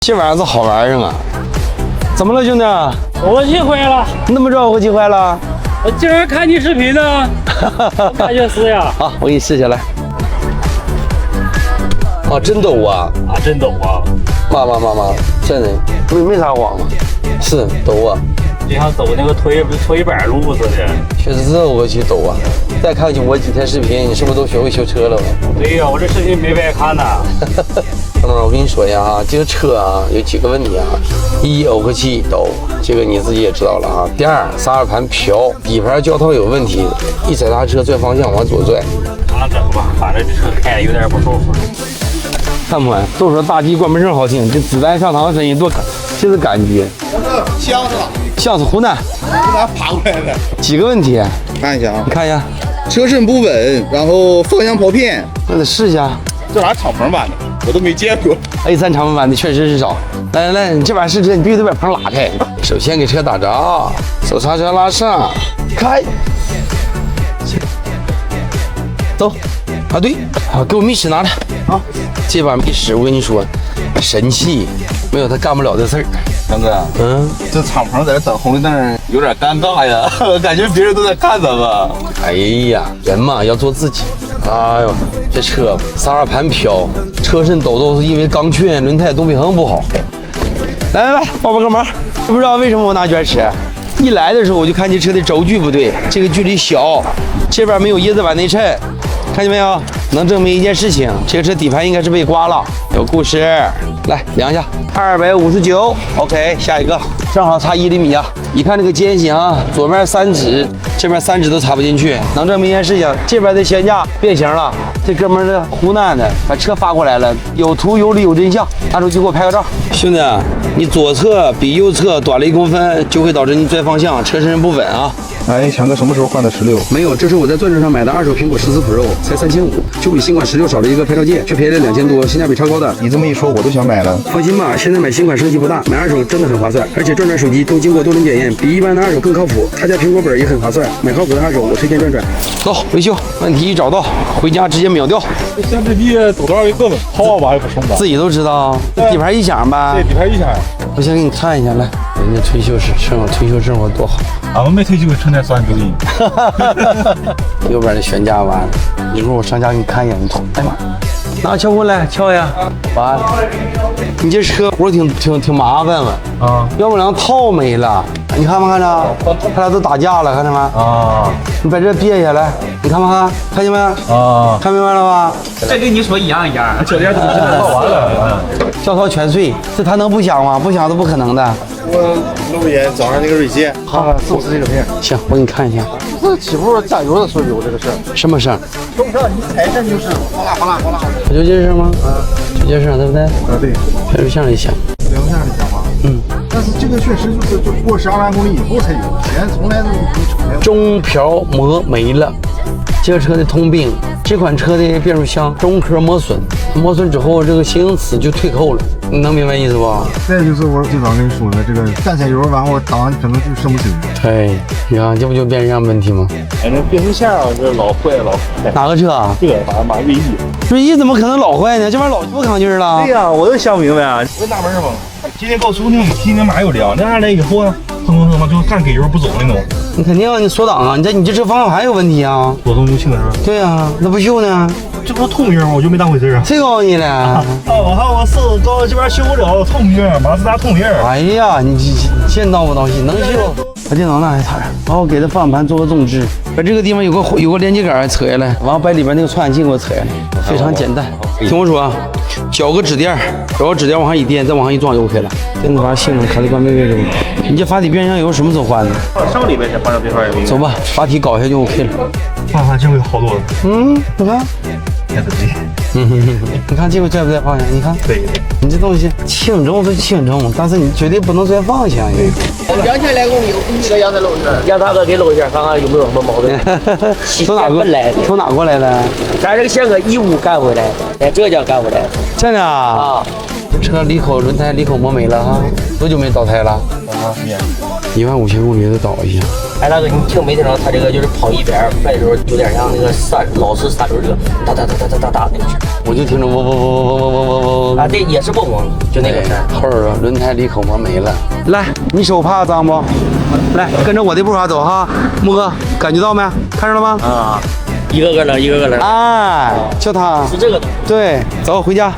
这玩意儿是好玩意儿啊！怎么了，兄弟？我气坏了！你怎么知道我气坏了？我今儿看你视频呢，我感觉是呀。好，我给你试下来。啊，真抖啊！啊，真抖啊！妈，真的没啥慌啊，是抖啊。就像走那个推板路似的。确实是我去抖啊。再看我几天视频，你是不是都学会修车了？对呀，我这视频没白看呐。哥们儿，我跟你说一下啊，这个车啊有几个问题啊。一，耦合器抖，这个你自己也知道了啊。第二，刹车盘飘，底盘胶套有问题，一踩刹车转方向往左拽。啊，整吧，反正这车开的有点不舒服。看不看？都说大 G 关门声好听，这子弹上膛的声音多感，这是感觉。箱子，像是湖南爬过来的。几个问题？看一下啊你，看一下，车身不稳，然后方向跑偏，那得试一下。这玩意儿敞篷版的，我都没见过。 A3 长风版的确实是少。来，你这把试车，你必须得把棚拉开。首先给车打着，手刹车拉上，开，走。啊对，好，给我密室拿来。好，这把密室我跟你说，神器，没有他干不了的事儿。强哥，这敞篷在这等红绿灯有点尴尬呀，感觉别人都在看咱们。哎呀，人嘛要做自己。哎呦，这车刹车盘飘，车身抖都是因为钢圈、轮胎动平衡不好。来，帮个忙。不知道为什么我拿卷尺，一来的时候我就看这车的轴距不对，这个距离小，这边没有椰子板内衬，看见没有？能证明一件事情，这个车底盘应该是被刮了。有故事，来量一下，259 ，OK， 下一个，正好差1厘米啊！一看这个间隙啊，左面3指，这边3指都插不进去，能证明一件事情，这边的悬架变形了。这哥们儿是湖南的，把车发过来了，有图有理有真相，拿手机给我拍个照。兄弟，你左侧比右侧短了1公分，就会导致你拽方向，车身不稳啊。哎，强哥什么时候换的16？没有，这是我在钻石上买的2手苹果14 Pro，才3500，就比新款16少了一个拍照键，却便宜了2000多，性价比超高的。你这么一说，我都想买了。放心吧，现在买新款升级不大，买2手真的很划算，而且转转手机都经过多轮检验，比一般的2手更靠谱。他家苹果本也很划算，买靠谱的2手，我推荐转转。走，维修问题一找到，回家直接秒掉。这相对比抖多少一个好吧也不松吧？自己都知道，底盘异响吧？这底盘一下，我先给你看一下，来，人家退休时退休生活多好。俺们没退休，成天算抖音。右边的悬架完了，一会儿我上家给你看一眼，你瞅，哎妈，拿撬棍来撬呀！完了，你这车活挺麻烦嘛啊，要不然套没了，你看没看着？他俩都打架了，看着没？啊你把这别下来，你看没看？看见没？啊，看明白了吧？这跟你说一样。这点东西都套完了。胶套全碎，这它能不响吗？不响都不可能的。我路演早上那个锐界，好，450这个片，行，我给你看一下，这起步加油的时候有这个事儿，什么声？都不知道你踩一阵就是哗啦哗啦哗啦。就这声吗？就这声，对不对？对，拍录像里响。两下的响吗？但是这个确实就过12万公里以后才有，以前从来都没出来过。中漂磨没了，这个车的通病。这款车的变速箱中壳磨损，磨损之后这个形容词就退扣了，你能明白意思不？再就是我最早跟你说的，这个干踩油，然后档可能就升不起。对，你看这不就变成这样问题吗？哎，那变速箱这老坏老。哪个车啊？这个马锐意。锐意怎么可能老坏呢？这玩意儿老不扛劲儿了。对呀，我都想不明白啊。我纳闷吧，今天高速那提那马有量，那下来以后啊，哼就干给油不走那种。你肯定啊，你锁档啊，你这车方向盘有问题啊。左动右轻是吧？对呀，那不锈呢？这不是透明吗？我就没当回事啊。谁告诉你了？我看我手高这边修不了，透明，马自达透明。哎呀，你见到不到戏，能修。把电脑拿来插上，然后给它方向盘做个纵置，把这个地方有个连接杆扯下来，完了把里边那个传感器给我扯下来，非常简单。听我说啊，绞个指垫，然后指垫往上一垫，再往上一撞就 OK 了。电子阀性能卡在关闭位置。你这发体变速箱油什么时候换的？上礼拜才换上这块油。走吧，发体搞一下就 OK 了。方向盘这回好多了。你看。你看这个拽不拽方向？你看，对，你这东西轻重是轻重，但是你绝对不能拽方向。 2000来公里，我必须得让他搂一下，让他哥给搂一下，看看有没有什么毛病。从哪过来的？从哪过来的？咱这个线搁义乌干回来的，在浙江干回来的。真的啊？车离口轮胎离口磨没了哈，多久没倒胎了？啊，也15000公里得倒一下。哎，大哥，你听没听着？他这个就是跑120快的时候，有点像那个老式三轮车，哒哒哒哒哒哒哒那个声。我就听着嗡。啊，对，也是嗡嗡，就那个声。后边轮胎离口磨没了。来，你手怕脏不？来，跟着我的步伐走哈，木哥，感觉到没？看着了吗？啊，一个个的，一个个的。哎，就它。是这个的。对，走回家。